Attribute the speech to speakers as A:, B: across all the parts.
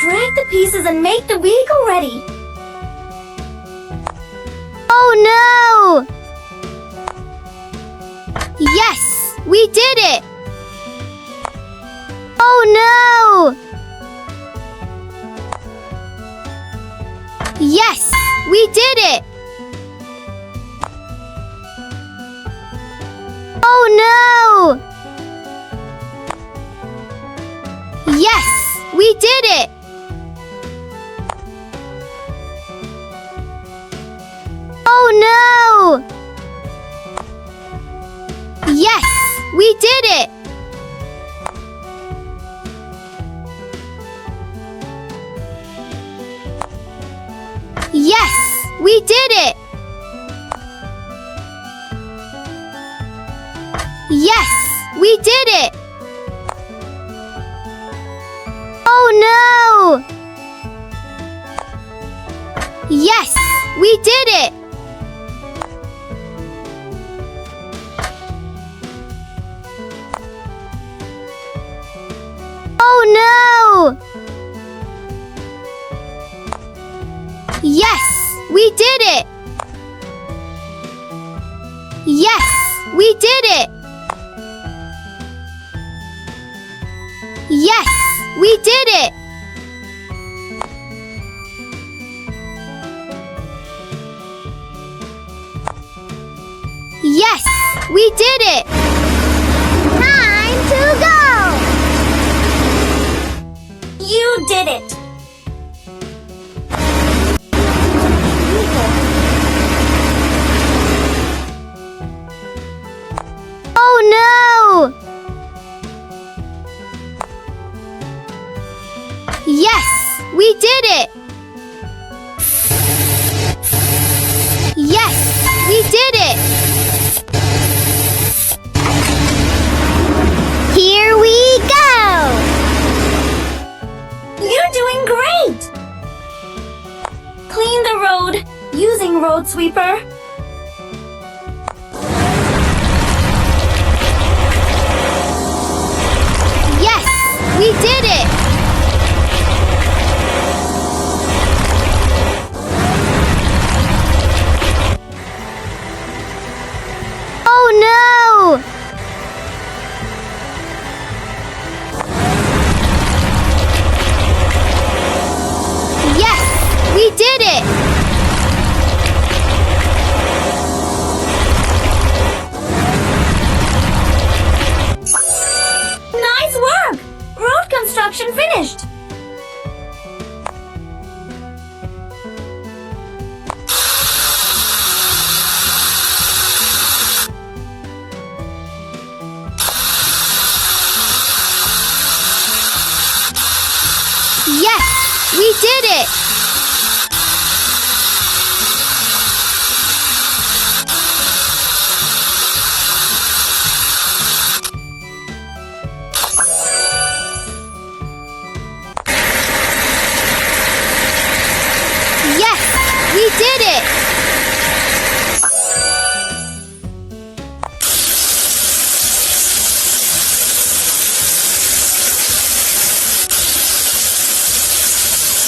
A: Drag the pieces and make the vehicle ready.
B: Oh no! Yes, we did it! Oh no! Yes, we did it! Oh no! Yes, we did it! Oh no! Yes, we did it! Yes, we did it! Yes, we did it! Oh no! Yes, we did it! Oh no! Yes, we did it! Yes, we did it! Yes, we did it! Yes, we did it! Time to go!
A: You did it!
B: Oh no! Yes, we did it! Yes, we did it! Here we go!
A: You're doing great! Clean the road using road sweeper.
B: Yes, we did it! Oh no! Yes, we did it!
A: Nice work! Road construction finished!
B: Yes, we did it! Yes, we did it!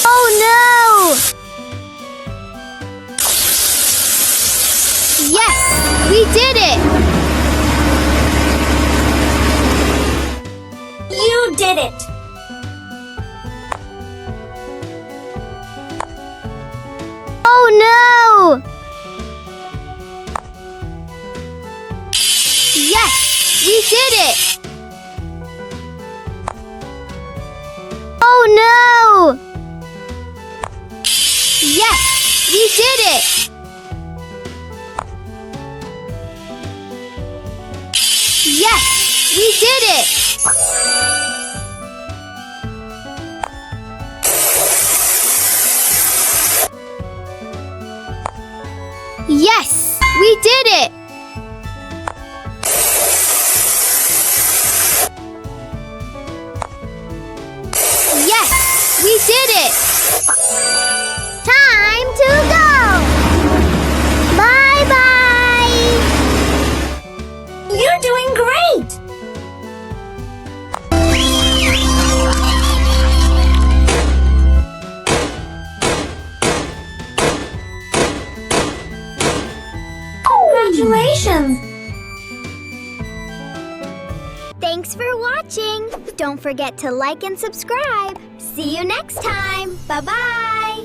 B: Oh no! Yes, we did it!
A: You did it!
B: Oh no! Yes, we did it! Oh no! Yes, we did it! Yes, we did it! Yes, we did it! Yes, we did it! Time to go! Bye-bye!
A: Congratulations!
B: Thanks for watching. Don't forget to like and subscribe. See you next time. Bye-bye.